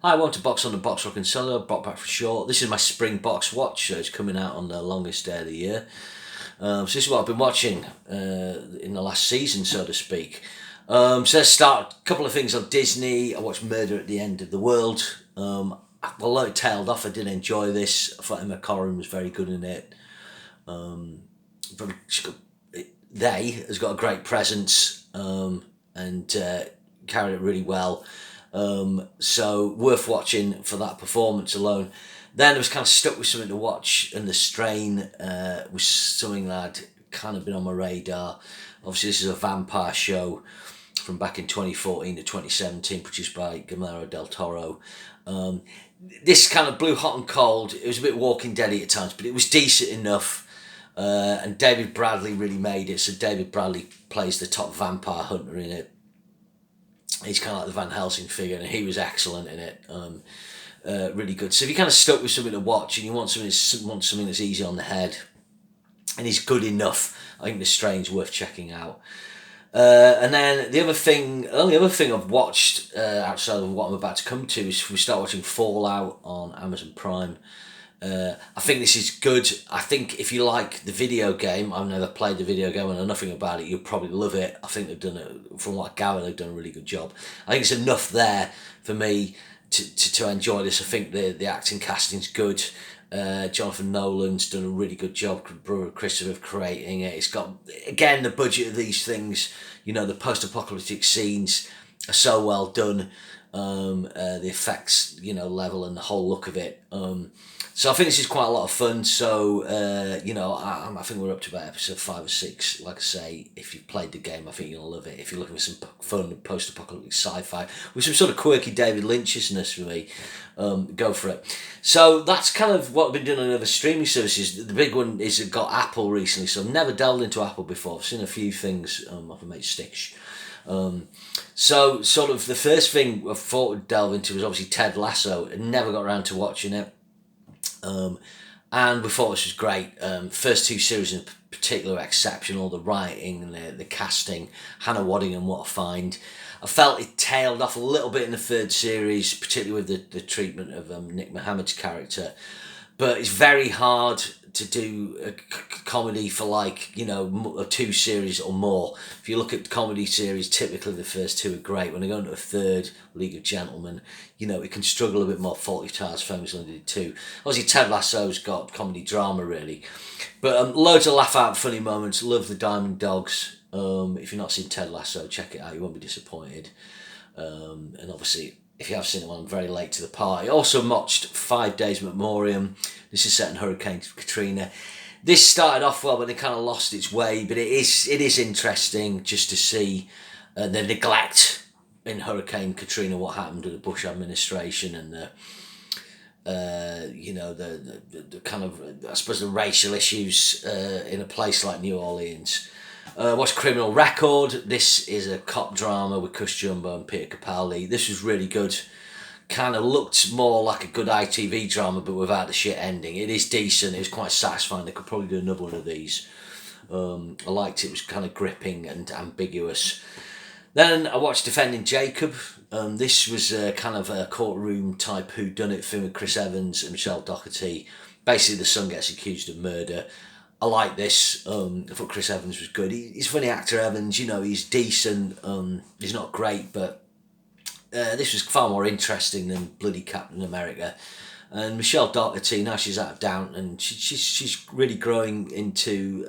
Hi, welcome to Box on the Box Rock and Cellar, brought back for short. This is my spring box watch, so it's coming out on the longest day of the year. So this is what I've been watching in the last season, so to speak. So let's start. A couple of things on Disney. I watched Murder at the End of the World. Although it tailed off, I did enjoy this. I thought Emma Corrin was very good in it. But they has got a great presence and carried it really well. So worth watching for that performance alone. Then I was kind of stuck with something to watch, and The Strain was something that had kind of been on my radar. Obviously, this is a vampire show from back in 2014 to 2017, produced by Guillermo del Toro. This kind of blew hot and cold. It was a bit Walking Dead at times, but it was decent enough. And David Bradley really made it. So David Bradley plays the top vampire hunter in it. He's kind of like the Van Helsing figure, and he was excellent in it. Really good. So if you're kind of stuck with something to watch and you want something that's easy on the head, and he's good enough, I think The Strain's worth checking out. And then the only other thing I've watched outside of what I'm about to come to is we start watching Fallout on Amazon Prime. I think this is good. I think if you like the video game, I've never played the video game, I know nothing about it, you'll probably love it. I think they've done it, from what I gather, they've done a really good job. I think it's enough there for me to enjoy this. I think the acting casting's good. Jonathan Nolan's done a really good job, brother Christopher, of creating it. It's got, again, the budget of these things, the post-apocalyptic scenes are so well done. The effects, level and the whole look of it. So I think this is quite a lot of fun. So, I think we're up to about episode 5 or 6. Like I say, if you've played the game, I think you'll love it. If you're looking for some fun post-apocalyptic sci-fi with some sort of quirky David Lynch-ishness for me, go for it. So that's kind of what I've been doing on other streaming services. The big one is it got Apple recently, so I've never delved into Apple before. I've seen a few things off of mate Stitch. So sort of the first thing I thought would delve into was obviously Ted Lasso. I never got around to watching it. And we thought this was great. First two series in particular were exceptional. The writing and the casting, Hannah Waddingham, what a find. I felt it tailed off a little bit in the third series, particularly with the treatment of Nick Mohammed's character. But it's very hard to do a comedy for two series or more. If you look at comedy series, typically the first two are great. When they go into a third, League of Gentlemen, it can struggle a bit more. Fawlty Towers famously did too. Obviously, Ted Lasso's got comedy drama really, but loads of laugh out, funny moments. Love the Diamond Dogs. If you've not seen Ted Lasso, check it out. You won't be disappointed. And obviously, if you have seen it, well, I'm very late to the party. Also watched 5 Days Memoriam. This is set in Hurricane Katrina. This started off well, but it kind of lost its way. But it is interesting just to see the neglect in Hurricane Katrina, what happened to the Bush administration, and the kind of, I suppose, the racial issues in a place like New Orleans. Watched Criminal Record. This is a cop drama with Cush Jumbo and Peter Capaldi. This was really good. Kind of looked more like a good ITV drama, but without the shit ending. It is decent. It was quite satisfying. They could probably do another one of these. I liked it. It was kind of gripping and ambiguous. Then I watched Defending Jacob. This was kind of a courtroom type whodunit film with Chris Evans and Michelle Doherty. Basically, the son gets accused of murder. I like this. I thought Chris Evans was good. He's a funny actor, Evans. He's decent. He's not great, but this was far more interesting than bloody Captain America. And Michelle Doherty, now she's out of Downton, and she's really growing into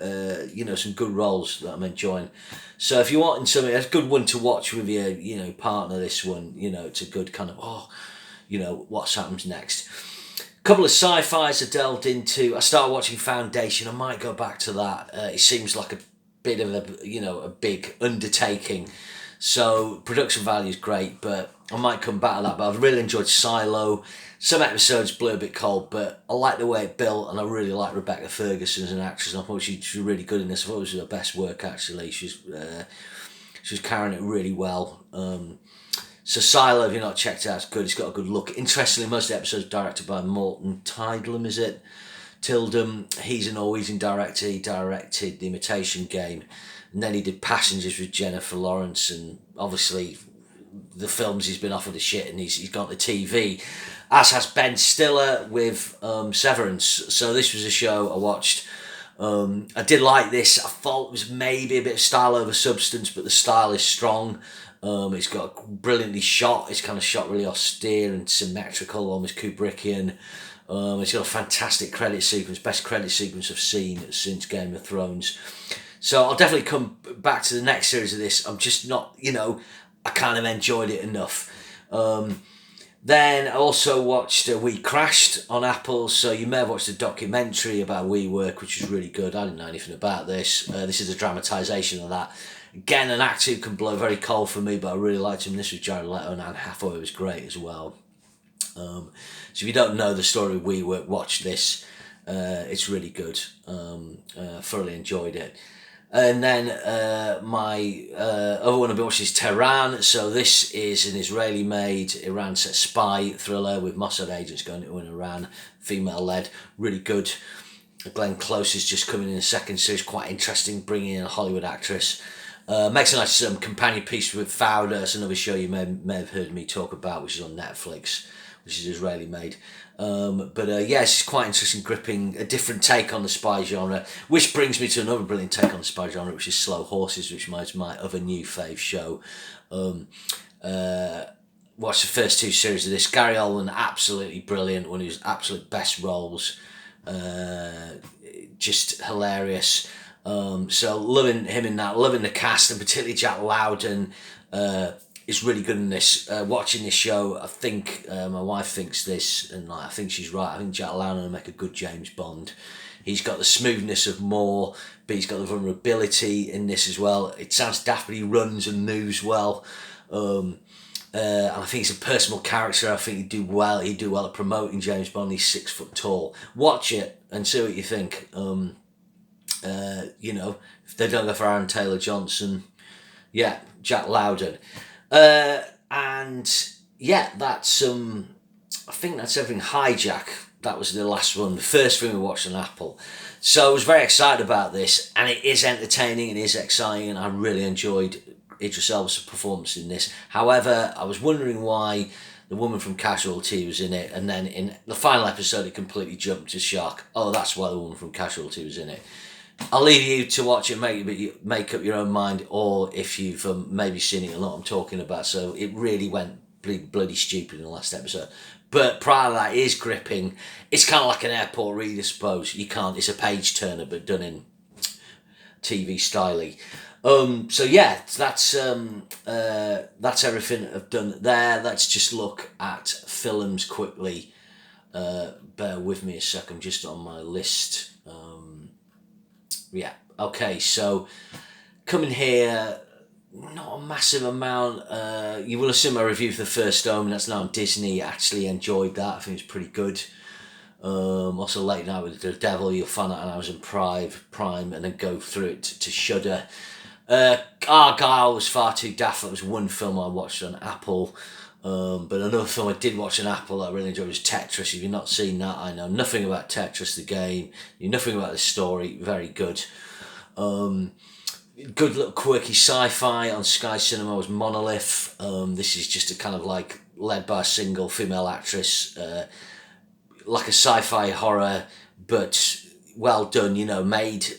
some good roles that I'm enjoying. So if you're wanting something, it's a good one to watch with your partner. This one, it's a good kind of what happens next. Couple of sci-fis I delved into. I started watching Foundation. I might go back to that. It seems like a bit of a big undertaking. So production value is great, but I might come back to that. But I've really enjoyed Silo. Some episodes blew a bit cold, but I like the way it built, and I really like Rebecca Ferguson as an actress. I thought she was really good in this. I thought it was her best work actually. She was carrying it really well. So Silo, if you're not checked it out, it's good. It's got a good look. Interestingly, most of the episodes are directed by Morten Tidlam, is it? Tildum. He's a Norwegian director. He directed The Imitation Game. And then he did Passengers with Jennifer Lawrence, and obviously the films he's been offered the shit, and he's gone to TV, as has Ben Stiller with Severance. So this was a show I watched. I did like this. I thought it was maybe a bit of style over substance, but the style is strong. It's got brilliantly shot. It's kind of shot really austere and symmetrical, almost Kubrickian. It's got a fantastic credit sequence, best credit sequence I've seen since Game of Thrones. So I'll definitely come back to the next series of this. I'm just not, I kind of enjoyed it enough. Then I also watched We Crashed on Apple. So you may have watched a documentary about WeWork, which was really good. I didn't know anything about this. This is a dramatisation of that. Again, an actor who can blow very cold for me, but I really liked him. This was Jared Leto, and Anne Hathaway was great as well. So if you don't know the story of WeWork, watch this. It's really good. Thoroughly enjoyed it. And then my other one I've been watching is Tehran. So this is an Israeli-made Iran-set spy thriller with Mossad agents going into Iran, female-led, really good. Glenn Close is just coming in the second series, quite interesting, bringing in a Hollywood actress. Makes a nice companion piece with Fowler. It's another show you may have heard me talk about, which is on Netflix, which is Israeli made. It's quite interesting, gripping, a different take on the spy genre, which brings me to another brilliant take on the spy genre, which is Slow Horses, which is my other new fave show. Watched the first two series of this. Gary Oldman, absolutely brilliant, one of his absolute best roles. Just hilarious. So loving him in that, loving the cast, and particularly Jack Lowden is really good in this. Watching this show, I think my wife thinks this, and I think she's right. I think Jack Lowden will make a good James Bond. He's got the smoothness of Moore, but he's got the vulnerability in this as well. It sounds daft, but he runs and moves well. And I think he's a personal character. I think he'd do well. He'd do well at promoting James Bond. He's 6 foot tall. Watch it and see what you think. If they don't go for Aaron Taylor Johnson, Jack Lowden. That's I think that's everything. Hijack, that was the last one, the first thing we watched on Apple. So I was very excited about this, and it is entertaining and it is exciting, and I really enjoyed Idris Elba's performance in this. However, I was wondering why the woman from Casualty was in it, and then in the final episode it completely jumped to shark. Oh, that's why the woman from Casualty was in it. I'll leave you to watch it, make up your own mind, or if you've maybe seen it, a lot I'm talking about. So it really went bloody stupid in the last episode. But prior to that, it is gripping. It's kind of like an airport read, I suppose. It's a page turner, but done in TV styly. That's everything I've done there. Let's just look at films quickly. Bear with me a second, just on my list. Okay, so coming here, not a massive amount. You will have seen my review for The First Omen. That's now on Disney. I actually enjoyed that. I think it's pretty good. Also, Late Night with the Devil, you'll find that on Amazon Prime, and then go through it to Shudder. Argyle was far too daft. That was one film I watched on Apple. But another film I did watch on Apple that I really enjoyed was Tetris. If you've not seen that, I know nothing about Tetris, the game. You know nothing about the story. Very good. Good little quirky sci-fi on Sky Cinema was Monolith. This is just a kind of like led by a single female actress, like a sci-fi horror, but well done. Made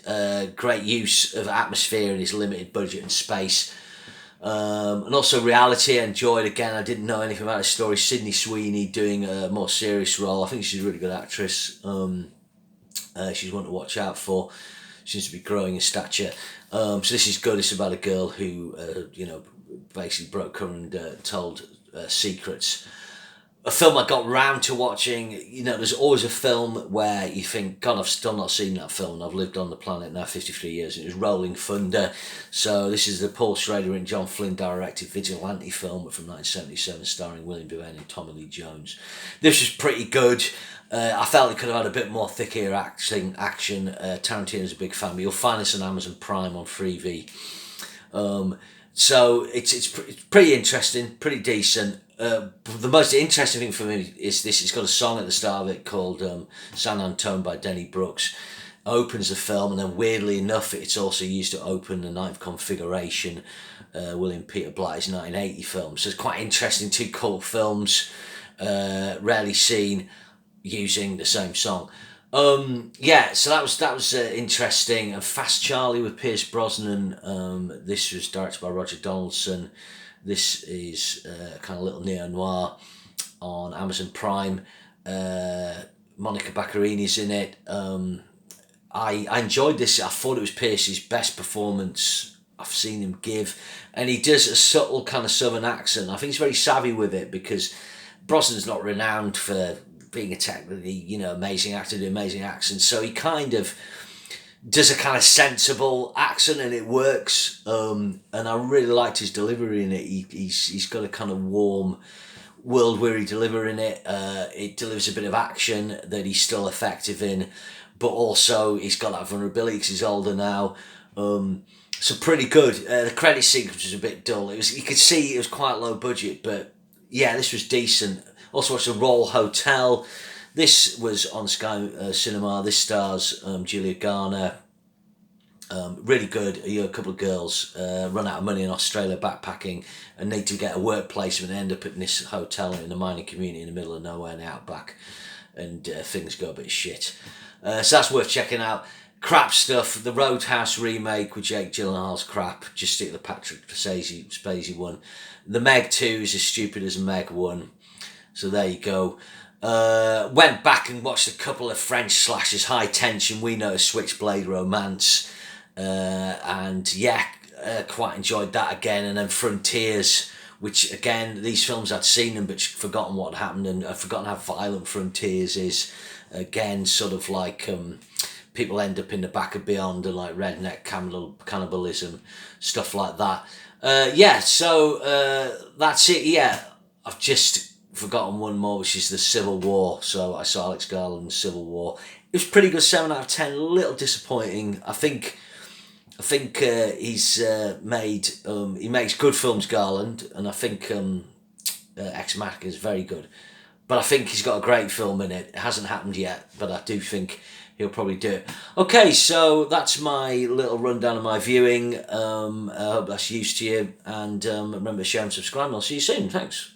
great use of atmosphere in his limited budget and space. And also Reality, I enjoyed. Again, I didn't know anything about the story. Sydney Sweeney doing a more serious role. I think she's a really good actress. She's one to watch out for. Seems to be growing in stature. So this is good. It's about a girl who, basically broke her and told secrets. A film I got round to watching, there's always a film where you think, God, I've still not seen that film. I've lived on the planet now 53 years. And it was Rolling Thunder. So this is the Paul Schrader and John Flynn directed vigilante film from 1977 starring William Devane and Tommy Lee Jones. This was pretty good. I felt it could have had a bit more thicker action. Tarantino's a big fan, but you'll find this on Amazon Prime on Freevee. So it's pretty interesting, pretty decent. The most interesting thing for me is this. It's got a song at the start of it called San Antone by Denny Brooks. opens the film, and then weirdly enough, it's also used to open The Ninth Configuration, William Peter Blight's 1980 film. So it's quite interesting. Two cult films, rarely seen, using the same song. Yeah, so that was interesting. And Fast Charlie with Pierce Brosnan. This was directed by Roger Donaldson. This is kind of little neo noir on Amazon Prime. Monica Baccarini's in it. I enjoyed this. I thought it was Pierce's best performance I've seen him give, and he does a subtle kind of southern accent. I think he's very savvy with it, because Brosnan's not renowned for being a technically, amazing actor, doing amazing accents. So he kind of does a kind of sensible accent, and it works. And I really liked his delivery in it. He's got a kind of warm, world-weary delivery in it. It delivers a bit of action that he's still effective in, but also he's got that vulnerability because he's older now. So pretty good. The credit sequence was a bit dull. You could see it was quite low budget, but yeah, this was decent. Also watched The Royal Hotel. This was on Sky Cinema. This stars Julia Garner. Really good. A couple of girls run out of money in Australia backpacking and need to get a work placement and end up in this hotel in a mining community in the middle of nowhere in the outback, and things go a bit shit. So that's worth checking out. Crap stuff. The Roadhouse remake with Jake Gyllenhaal's crap. Just stick the Patrick Swayze one. The Meg 2 is as stupid as Meg 1. So there you go. Went back and watched a couple of French slashers. High Tension, We Know, Switchblade Romance. And yeah, quite enjoyed that again. And then Frontiers, which again, these films I'd seen them but forgotten what happened, and I'd forgotten how violent Frontiers is. Again, sort of like people end up in the back of Beyond, and like redneck cannibalism, stuff like that. Yeah, so that's it. Yeah, I've just forgotten one more, which is the Civil War. So I saw Alex Garland's Civil War. It was pretty good, 7 out of 10. A little disappointing. I think he's made he makes good films, Garland, and I think Ex Machina is very good. But I think he's got a great film in it. It hasn't happened yet, but I do think he'll probably do it. Okay, so that's my little rundown of my viewing. I hope that's used to you, and remember to share and subscribe. I'll see you soon. Thanks.